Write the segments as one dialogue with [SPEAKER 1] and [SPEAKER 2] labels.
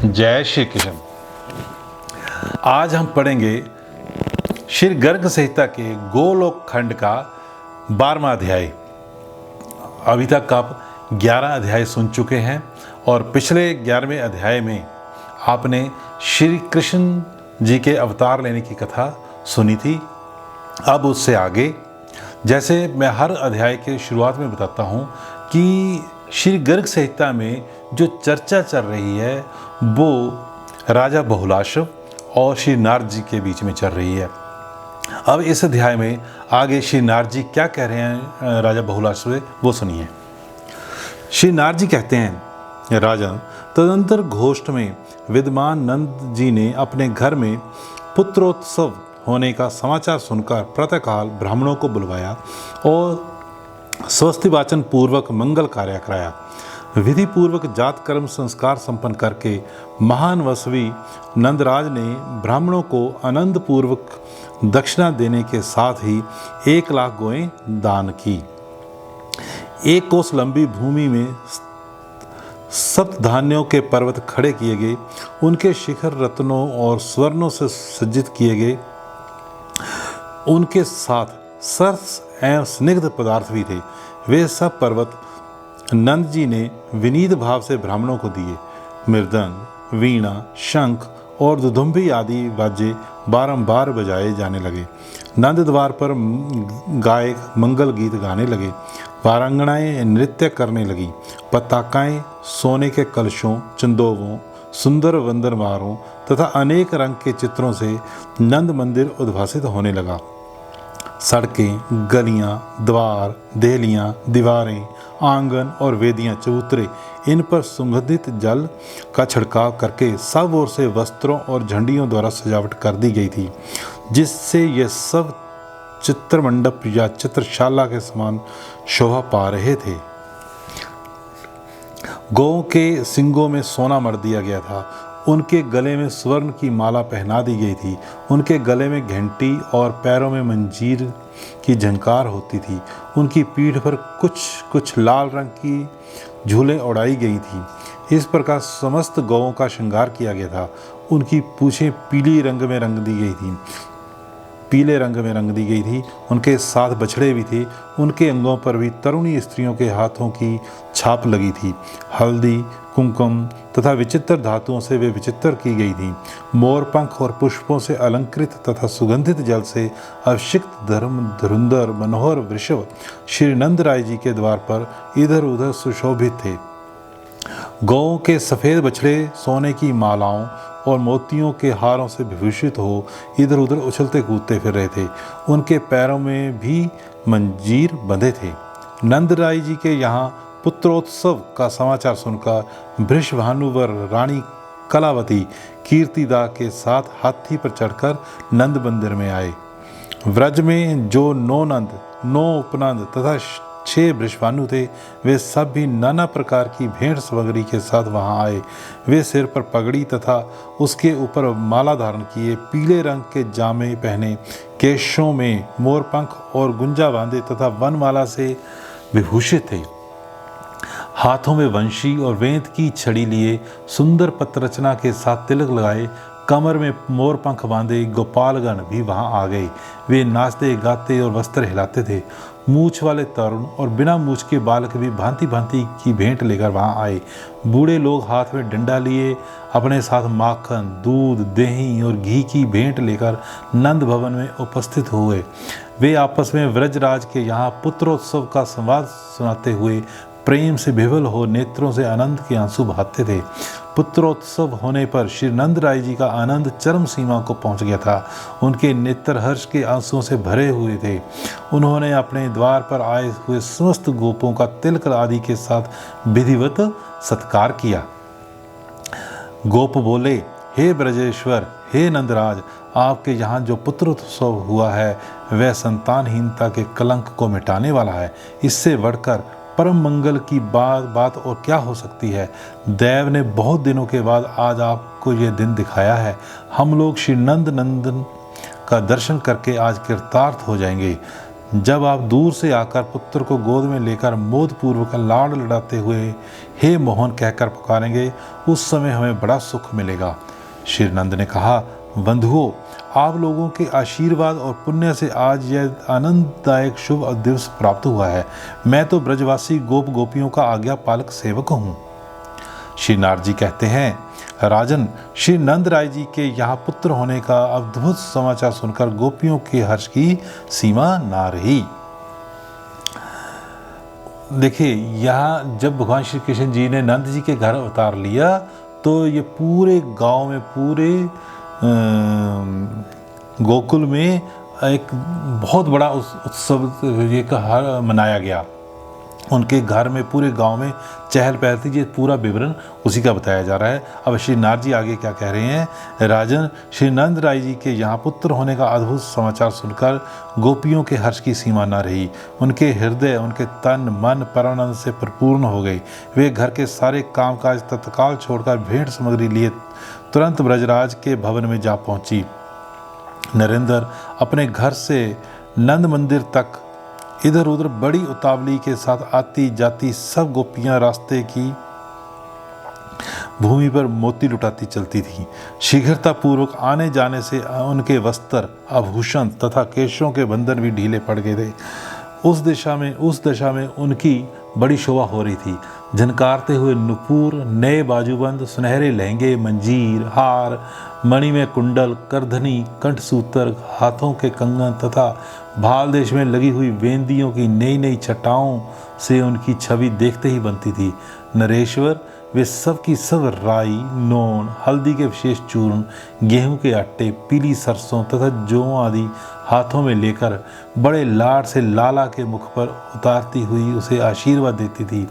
[SPEAKER 1] जय श्री कृष्ण। आज हम पढ़ेंगे श्री गर्ग संहिता के गोलोक खंड का 12वां अध्याय। अभी तक आप 11 अध्याय सुन चुके हैं और पिछले 11वें अध्याय में आपने श्री कृष्ण जी के अवतार लेने की कथा सुनी थी। अब उससे आगे, जैसे मैं हर अध्याय के शुरुआत में बताता हूँ कि श्री गर्ग संहिता में जो चर्चा चल रही है वो राजा बहुलाश्व और श्री नारद जी के बीच में चल रही है। अब इस अध्याय में आगे श्री नारद जी क्या कह रहे हैं राजा बहुलाश्व से, वो सुनिए। श्री नारद जी कहते हैं, राजन, तदंतर घोष्ठ में विद्वान नंद जी ने अपने घर में पुत्रोत्सव होने का समाचार सुनकर प्रातःकाल ब्राह्मणों को बुलवाया और स्वस्ति वाचन पूर्वक मंगल कार्य कराया। विधि पूर्वक जात कर्म संस्कार संपन्न करके महान वसवी नंदराज ने ब्राह्मणों को आनंद पूर्वक दक्षिणा देने के साथ ही 1 लाख गौएं दान की। 1 कोस लंबी भूमि में सप्त धान्यों के पर्वत खड़े किए गए, उनके शिखर रत्नों और स्वर्णों से सज्जित किए गए। उनके साथ सरस एवं स्निग्ध पदार्थ भी थे। वे सब पर्वत नंद जी ने विनीत भाव से ब्राह्मणों को दिए। मृदंग, वीणा, शंख और दुदुम्भी आदि वाद्य बारंबार बजाए जाने लगे। नंद द्वार पर गायक मंगल गीत गाने लगे। वारांगनाएं नृत्य करने लगी। पताकाएं सोने के कलशों, चंदोवों, सुंदर वंदनवारों तथा अनेक रंग के चित्रों से नंद मंदिर उद्भासित होने लगा। सड़कें, गलियां, द्वार, देहलियां, दीवारें, आंगन और वेदियां, चबूतरे, इन पर सुगंधित जल का छिड़काव करके सब ओर से वस्त्रों और झंडियों द्वारा सजावट कर दी गई थी, जिससे ये सब चित्रमंडप या चित्रशाला के समान शोभा पा रहे थे। गौ के सिंगों में सोना मढ़ दिया गया था। उनके गले में स्वर्ण की माला पहना दी गई थी। उनके गले में घंटी और पैरों में मंजीर की झंकार होती थी। उनकी पीठ पर कुछ कुछ लाल रंग की झूलें उड़ाई गई थी। इस प्रकार समस्त गौओं का श्रृंगार किया गया था। उनकी पूंछें पीले रंग में रंग दी गई थी। उनके साथ बछड़े भी थे। उनके अंगों पर भी तरुणी स्त्रियों के हाथों की छाप लगी थी। हल्दी, कुमकुम तथा विचित्र धातुओं से वे विचित्र की गई थी। मोर पंख और पुष्पों से अलंकृत तथा सुगंधित जल से अभिषिक्त धुरंधर मनोहर वृषभ श्री नंद राय जी के द्वार पर इधर उधर सुशोभित थे। गौओं के सफ़ेद बछड़े सोने की मालाओं और मोतियों के हारों से विभूषित हो इधर उधर उछलते कूदते फिर रहे थे। उनके पैरों में भी मंजीर बंधे थे। नंद राय जी के यहाँ पुत्रोत्सव का समाचार सुनकर वृषभानुवर रानी कलावती कीर्तिदा के साथ हाथी पर चढ़कर नंद मंदिर में आए। व्रज में जो 9 नंद, 9 उपनंद तथा 6 वृषभानु थे, वे सब भी नाना प्रकार की भेंट सामग्री के साथ वहां आए। वे सिर पर पगड़ी तथा उसके ऊपर माला धारण किए, पीले रंग के जामे पहने, केशों में मोरपंख और गुंजा बांधे तथा वनमाला से विभूषित थे। हाथों में वंशी और वेंत की छड़ी लिए, सुंदर पत्ररचना के साथ तिलक लगाए, कमर में मोर पंख बांधे गोपालगण भी वहां आ गए। वे नाचते गाते और वस्त्र हिलाते थे। मूछ वाले तरुण और बिना मूछ के बालक भी भांति भांति की भेंट लेकर वहां आए। बूढ़े लोग हाथ में डंडा लिए अपने साथ माखन, दूध, दही और घी की भेंट लेकर नंद भवन में उपस्थित हुए। वे आपस में व्रजराज के यहाँ पुत्रोत्सव का संवाद सुनाते हुए प्रेम से विह्वल हो नेत्रों से आनंद के आंसू बहाते थे। पुत्रोत्सव होने पर श्री नंद राय जी का आनंद चरम सीमा को पहुंच गया था। उनके नेत्र हर्ष के आंसुओं से भरे हुए थे। उन्होंने अपने द्वार पर आए हुए समस्त गोपों का तिलक आदि के साथ विधिवत सत्कार किया। गोप बोले, हे ब्रजेश्वर, हे नंदराज, आपके यहाँ जो पुत्रोत्सव हुआ है वह संतानहीनता के कलंक को मिटाने वाला है। इससे बढ़कर परम मंगल की बात और क्या हो सकती है। देव ने बहुत दिनों के बाद आज आपको ये दिन दिखाया है। हम लोग श्री नंदन का दर्शन करके आज कृतार्थ हो जाएंगे। जब आप दूर से आकर पुत्र को गोद में लेकर मोदपूर्वक लाड लड़ाते हुए हे मोहन कहकर पुकारेंगे, उस समय हमें बड़ा सुख मिलेगा। श्री नंद ने कहा, बंधुओं, आप लोगों के आशीर्वाद और पुण्य से आज यह आनंददायक शुभ दिवस प्राप्त हुआ है। मैं तो ब्रजवासी गोप गोपियों का आज्ञा पालक सेवक हूँ। श्री नारद जी कहते हैं, राजन, श्री नंद राय जी के यहाँ पुत्र होने का अद्भुत समाचार सुनकर गोपियों के हर्ष की सीमा ना रही। देखिए, यहाँ जब भगवान श्री कृष्ण जी ने नंद जी के घर अवतार लिया तो ये पूरे गांव में, पूरे गोकुल में एक बहुत बड़ा उत्सव ये मनाया गया। उनके घर में, पूरे गांव में चहल पहल थी। ये पूरा विवरण उसी का बताया जा रहा है। अब श्री नारद जी आगे क्या कह रहे हैं, राजन, श्री नंद राय जी के यहाँ पुत्र होने का अद्भुत समाचार सुनकर गोपियों के हर्ष की सीमा न रही। उनके हृदय, उनके तन मन परमानंद से परिपूर्ण हो गए। वे घर के सारे कामकाज तत्काल छोड़कर भेंट सामग्री लिए तुरंत ब्रजराज के भवन में जा पहुंची। नरेंद्र अपने घर से नंद मंदिर तक इधर उधर बड़ी उतावली के साथ आती जाती सब गोपियां रास्ते की भूमि पर मोती लुटाती चलती थीं। शीघ्रता पूर्वक आने जाने से उनके वस्त्र, आभूषण तथा केशों के बंधन भी ढीले पड़ गए थे। उस दशा में उनकी बड़ी शोभा हो रही थी। झनकारते हुए नुपुर, नए बाजूबंद, सुनहरे लहंगे, मंजीर, हार, मणि में कुंडल, करधनी, कंठसूत्र, हाथों के कंगन तथा भाल देश में लगी हुई वेंदियों की नई नई छटाओं से उनकी छवि देखते ही बनती थी। नरेश्वर वे सब की सब राई, नोन, हल्दी के विशेष चूर्ण, गेहूं के आटे, पीली सरसों तथा जौ आदि हाथों में लेकर बड़े लाड से लाला के मुख पर उतारती हुई उसे आशीर्वाद देती थी।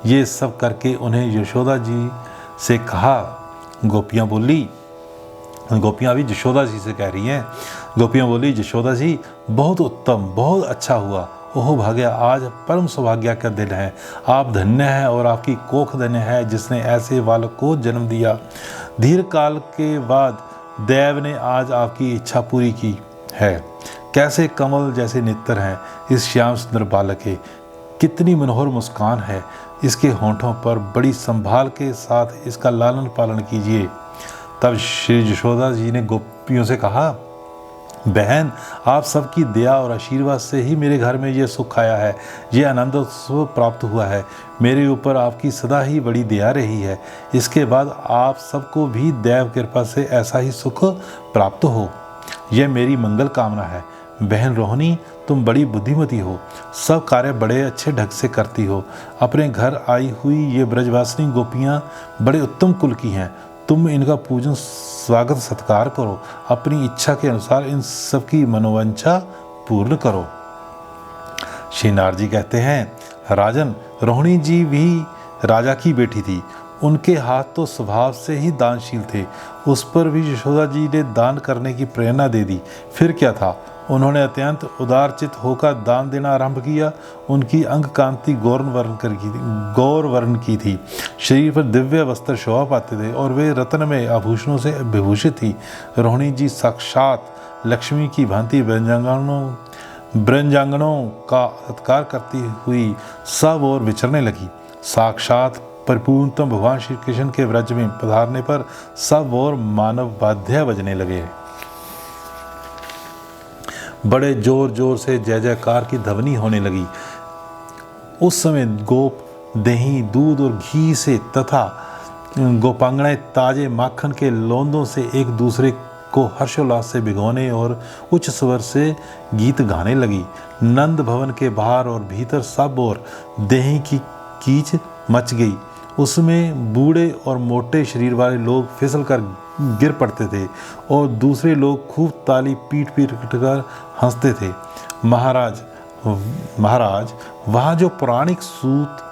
[SPEAKER 1] ये सब करके उन्हें यशोदा जी से कहा। गोपियाँ भी यशोदा जी से कह रही हैं। गोपियाँ बोली, यशोदा जी, बहुत उत्तम, बहुत अच्छा हुआ। ओह भाग्या, आज परम सौभाग्य का दिन है। आप धन्य हैं और आपकी कोख धन्य है जिसने ऐसे बालक को जन्म दिया। दीर्घ काल के बाद देव ने आज आपकी इच्छा पूरी की है। कैसे कमल जैसे नेत्र हैं इस श्याम सुंदर बालक के, कितनी मनोहर मुस्कान है इसके होंठों पर। बड़ी संभाल के साथ इसका लालन पालन कीजिए। तब श्री यशोदा जी ने गोपियों से कहा, बहन, आप सबकी दया और आशीर्वाद से ही मेरे घर में ये सुख आया है, ये आनंदोत्सव प्राप्त हुआ है। मेरे ऊपर आपकी सदा ही बड़ी दया रही है। इसके बाद आप सबको भी दैव कृपा से ऐसा ही सुख प्राप्त हो, यह मेरी मंगल कामना है। बहन रोहिणी, तुम बड़ी बुद्धिमती हो, सब कार्य बड़े अच्छे ढंग से करती हो। अपने घर आई हुई ये ब्रजवासिनी गोपियाँ बड़े उत्तम कुल की हैं। तुम इनका पूजन, स्वागत, सत्कार करो। अपनी इच्छा के अनुसार इन सबकी मनोवांछा पूर्ण करो। श्री नारद जी कहते हैं, राजन, रोहिणी जी भी राजा की बेटी थी। उनके हाथ तो स्वभाव से ही दानशील थे। उस पर भी यशोदा जी ने दान करने की प्रेरणा दे दी। फिर क्या था, उन्होंने अत्यंत उदारचित होकर दान देना आरंभ किया। उनकी अंग कांति गौर वर्ण की थी। शरीर पर दिव्य वस्त्र शोभा पाते थे और वे रत्नमय आभूषणों से विभूषित थी। रोहिणी जी साक्षात लक्ष्मी की भांति ब्रजांगनों का सत्कार करती हुई सब ओर विचरने लगी। साक्षात परिपूर्णतम भगवान श्री कृष्ण के व्रज में पधारने पर सब ओर मानव वाद्य बजने लगे। बड़े जोर जोर से जय जयकार की ध्वनि होने लगी। उस समय गोप दही, दूध और घी से तथा गोपांगनाएं ताजे माखन के लोंदों से एक दूसरे को हर्षोल्लास से भिगोने और उच्च स्वर से गीत गाने लगी। नंद भवन के बाहर और भीतर सब ओर दही की कीच मच गई। उसमें बूढ़े और मोटे शरीर वाले लोग फिसल कर गिर पड़ते थे और दूसरे लोग खूब ताली पीट कर हंसते थे। महाराज, वहाँ जो पौराणिक सूत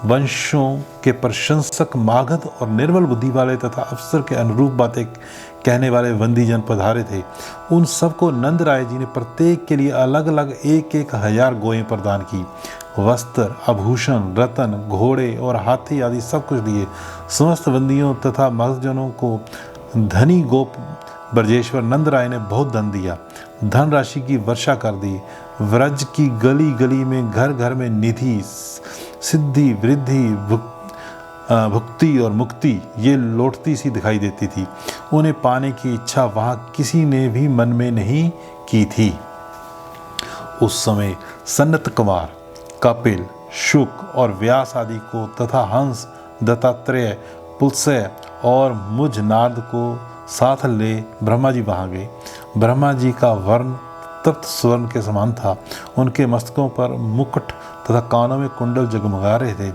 [SPEAKER 1] वंशों के प्रशंसक, मागध और निर्मल बुद्धि वाले तथा अवसर के अनुरूप बातें कहने वाले वंदीजन पधारे थे, उन सबको नंद राय जी ने प्रत्येक के लिए अलग अलग 1,000 गोएं प्रदान की। वस्त्र, आभूषण, रतन, घोड़े और हाथी आदि सब कुछ दिए। समस्त बंदियों तथा महजनों को धनी गोप ब्रजेश्वर नंद राय ने बहुत धन दिया, धनराशि की वर्षा कर दी। व्रज की गली गली में, घर घर में निधि, सिद्धि, वृद्धि, भुक्ति और मुक्ति ये लौटती सी दिखाई देती थी। उन्हें पाने की इच्छा वहाँ किसी ने भी मन में नहीं की थी। उस समय सनत कुमार, कपिल, शुक और व्यास आदि को तथा हंस, दत्तात्रेय, पुलस्त्य और मुझ नारद को साथ ले ब्रह्मा जी वहाँ गए। ब्रह्मा जी का वर्ण तप्त स्वर्ण के समान था। उनके मस्तकों पर मुकुट तथा कानों में कुंडल जगमगा रहे थे।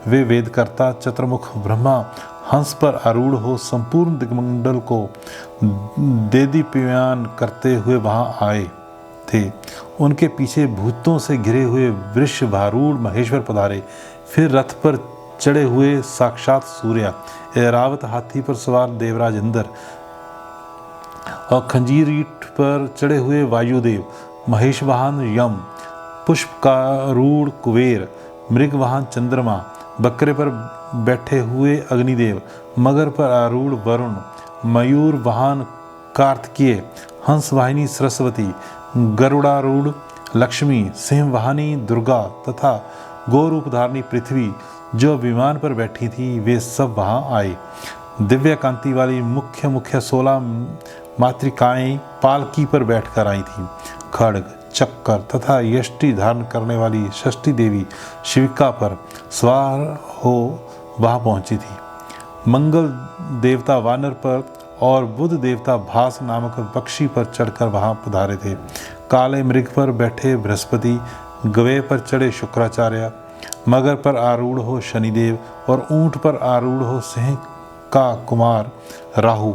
[SPEAKER 1] वे वेदकर्ता चतुर्मुख ब्रह्मा हंस पर आरूढ़ हो संपूर्ण दिग्मंडल को देदीप्यमान करते हुए वहाँ आए थे। उनके पीछे भूतों से घिरे हुए वृषभारूढ़ महेश्वर पधारे। फिर रथ पर चढ़े हुए साक्षात सूर्य, ऐरावत हाथी पर सवार देवराज इंद्र और खंजीरीट पर चढ़े हुए वायुदेव, महेश वाहन यम, पुष्प का रूढ़ कुबेर, मृग वाहन चंद्रमा, बकरे पर बैठे हुए अग्निदेव, मगर पर आरूढ़ वरुण, मयूर वाहन कार्तिकेय, हंस वाहिनी सरस्वती, गरुड़ारूढ़ लक्ष्मी, सिंह वाहिनी दुर्गा तथा गोरूप धारणी पृथ्वी जो विमान पर बैठी थी, वे सब वहाँ आए। दिव्य कांति वाली मुख्य 16 मातृकाएं पालकी पर बैठकर आई थीं। खड्ग, चक्कर तथा यष्टि धारण करने वाली षष्ठी देवी शिविका पर सवार हो वहाँ पहुँची थी। मंगल देवता वानर पर और बुध देवता भास नामक पक्षी पर चढ़कर वहाँ पधारे थे। काले मृग पर बैठे बृहस्पति, गवे पर चढ़े शुक्राचार्य, मगर पर आरूढ़ हो शनिदेव और ऊंट पर आरूढ़ हो सिंह का कुमार राहु,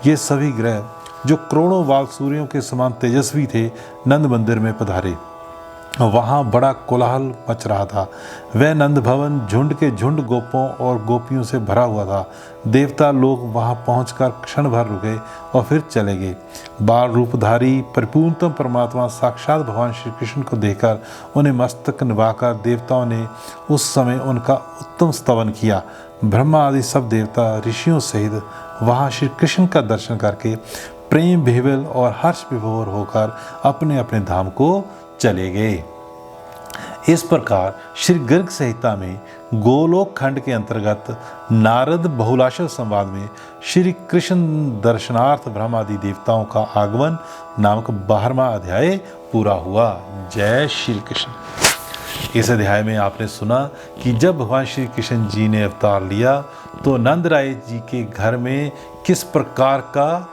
[SPEAKER 1] ये सभी ग्रह जो करोड़ों वाल सूर्यों के समान तेजस्वी थे, नंद मंदिर में पधारे। वहाँ बड़ा कोलाहल मच रहा था। वह नंद भवन झुंड के झुंड गोपों और गोपियों से भरा हुआ था। देवता लोग वहाँ पहुंचकर क्षण भर रुके और फिर चले गए। बाल रूपधारी परिपूर्णतम परमात्मा साक्षात भगवान श्री कृष्ण को देखकर उन्हें मस्तक निभाकर देवताओं ने उस समय उनका उत्तम स्तवन किया। ब्रह्मा आदि सब देवता ऋषियों सहित वहाँ श्री कृष्ण का दर्शन करके प्रेम विह्वल और हर्ष विभोर होकर अपने अपने धाम को चले गए। इस प्रकार श्री गर्ग संहिता में गोलोक खंड के अंतर्गत नारद बहुलाशव संवाद में श्री कृष्ण दर्शनार्थ ब्रह्मादि देवताओं का आगमन नामक 12वां अध्याय पूरा हुआ। जय श्री कृष्ण। इस अध्याय में आपने सुना कि जब भगवान श्री कृष्ण जी ने अवतार लिया तो नंद राय जी के घर में किस प्रकार का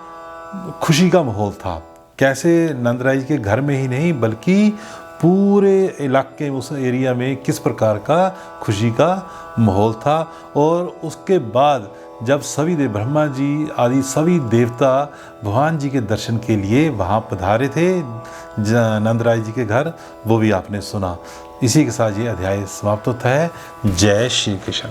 [SPEAKER 1] खुशी का माहौल था। कैसे नंद राय जी के घर में ही नहीं बल्कि पूरे इलाके में, उस एरिया में किस प्रकार का खुशी का माहौल था। और उसके बाद जब सभी ब्रह्मा जी आदि सभी देवता भगवान जी के दर्शन के लिए वहाँ पधारे थे नंद राय जी के घर, वो भी आपने सुना। इसी के साथ ये अध्याय समाप्त होता है। जय श्री कृष्ण।